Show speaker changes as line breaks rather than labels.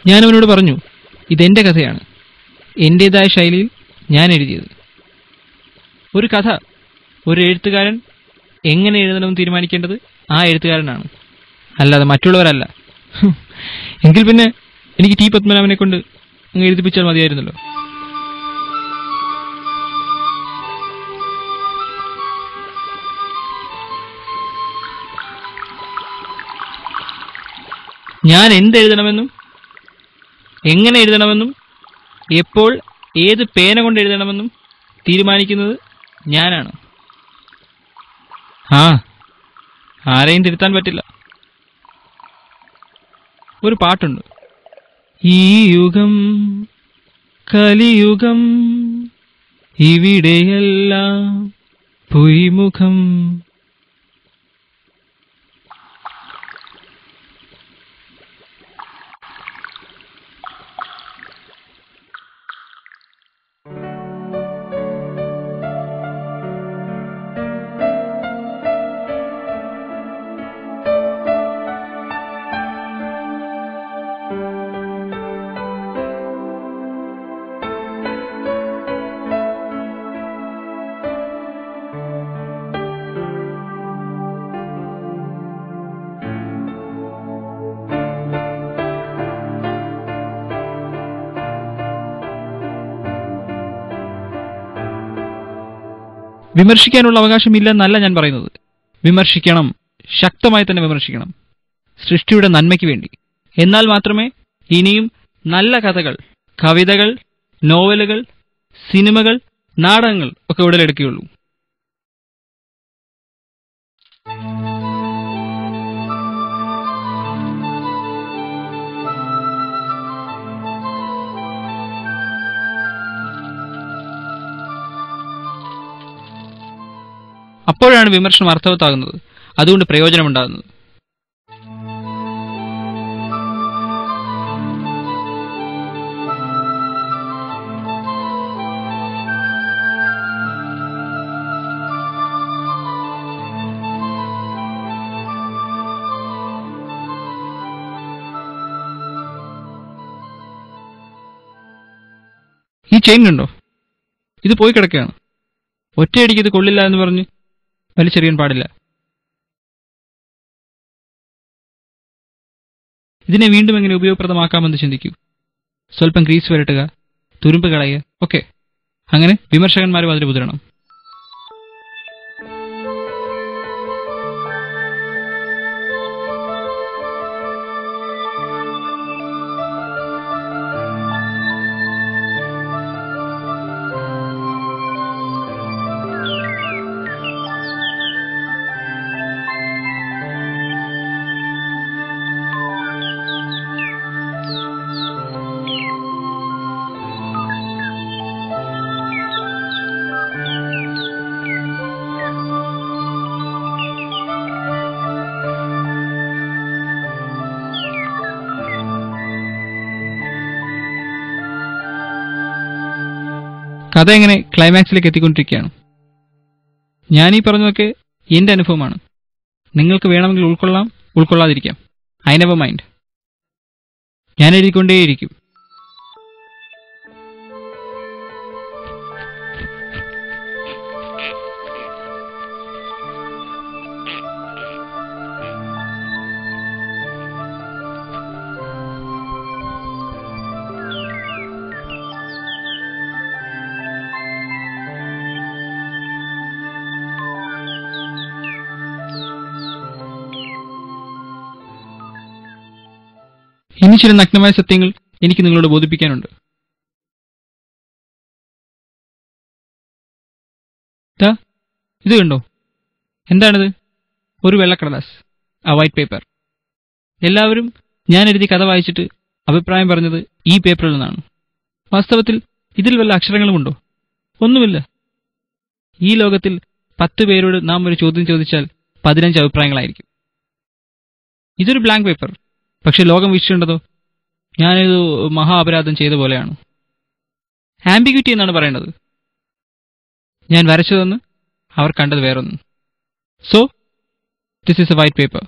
ഞാനവനോട് പറഞ്ഞു, ഇതെൻ്റെ കഥയാണ്, എൻ്റേതായ ശൈലിയിൽ ഞാൻ എഴുതിയത്. ഒരു കഥ ഒരു എഴുത്തുകാരൻ എങ്ങനെ എഴുതണമെന്ന് തീരുമാനിക്കേണ്ടത് ആ എഴുത്തുകാരനാണ്, അല്ലാതെ മറ്റുള്ളവരല്ല. എങ്കിൽ പിന്നെ എനിക്ക് ടി പത്മനാഭനെ കൊണ്ട് അങ്ങ് എഴുതിപ്പിച്ചാൽ മതിയായിരുന്നല്ലോ. ഞാൻ എന്തെഴുതണമെന്നും എങ്ങനെ എഴുതണമെന്നും എപ്പോൾ ഏത് പേന കൊണ്ട് എഴുതണമെന്നും തീരുമാനിക്കുന്നത് ഞാനാണ്. ആരെയും തിരുത്താൻ പറ്റില്ല. ഒരു പാട്ടുണ്ട്, ഈ യുഗം കലിയുഗം ഇവിടെയെല്ലാം പൊയ്മുഖം. വിമർശിക്കാനുള്ള അവകാശമില്ലെന്നല്ല ഞാൻ പറയുന്നത്. വിമർശിക്കണം, ശക്തമായി തന്നെ വിമർശിക്കണം, സൃഷ്ടിയുടെ നന്മയ്ക്ക് വേണ്ടി. എന്നാൽ മാത്രമേ ഇനിയും നല്ല കഥകൾ, കവിതകൾ, നോവലുകൾ, സിനിമകൾ, നാടകങ്ങൾ ഒക്കെ ഉടലെടുക്കുകയുള്ളൂ. അപ്പോഴാണ് വിമർശനം അർത്ഥവത്താകുന്നത്, അതുകൊണ്ട് പ്രയോജനമുണ്ടാകുന്നത്. ഈ ചെയിൻ കണ്ടോ? ഇത് പോയി കിടക്കുകയാണ്. ഒറ്റയടിക്ക് ഇത് കൊള്ളില്ല എന്ന് പറഞ്ഞ് വലിച്ചെറിയാൻ പാടില്ല. ഇതിനെ വീണ്ടും എങ്ങനെ ഉപയോഗപ്രദമാക്കാമെന്ന് ചിന്തിക്കൂ. സ്വല്പം ഗ്രീസ് വരട്ടുക, തുരുമ്പ് കളയുക, ഒക്കെ. അങ്ങനെ വിമർശകന്മാരും അതിന് മുതിരണം. കഥ എങ്ങനെ ക്ലൈമാക്സിലേക്ക് എത്തിക്കൊണ്ടിരിക്കുകയാണ്. ഞാനീ പറഞ്ഞതൊക്കെ എൻ്റെ അനുഭവമാണ്. നിങ്ങൾക്ക് വേണമെങ്കിൽ ഉൾക്കൊള്ളാം, ഉൾക്കൊള്ളാതിരിക്കാം. I never mind. ഞാൻ എഴുതിക്കൊണ്ടേയിരിക്കും. ഇനി ചില നഗ്നമായ സത്യങ്ങൾ എനിക്ക് നിങ്ങളോട് ബോധിപ്പിക്കാനുണ്ട്. ഇത് കണ്ടോ? എന്താണിത്? ഒരു വെള്ളക്കടലാസ്, ആ വൈറ്റ് പേപ്പർ. എല്ലാവരും ഞാൻ എഴുതി കഥ വായിച്ചിട്ട് അഭിപ്രായം പറഞ്ഞത് ഈ പേപ്പറിൽ നിന്നാണ്. വാസ്തവത്തിൽ ഇതിൽ വല്ല അക്ഷരങ്ങളുമുണ്ടോ? ഒന്നുമില്ല. ഈ ലോകത്തിൽ 10 പേരോട് നാം ഒരു ചോദ്യം ചോദിച്ചാൽ 15 അഭിപ്രായങ്ങളായിരിക്കും. ഇതൊരു ബ്ലാങ്ക് പേപ്പർ. പക്ഷെ ലോകം വീക്ഷിക്കേണ്ടതോ ഞാനിത് മഹാ അപരാധം ചെയ്ത പോലെയാണ്. ആംബിഗ്വിറ്റി എന്നാണ് പറയേണ്ടത്. ഞാൻ വരച്ചതെന്ന് അവർ കണ്ടത് വേറൊന്നും. So this is A white paper.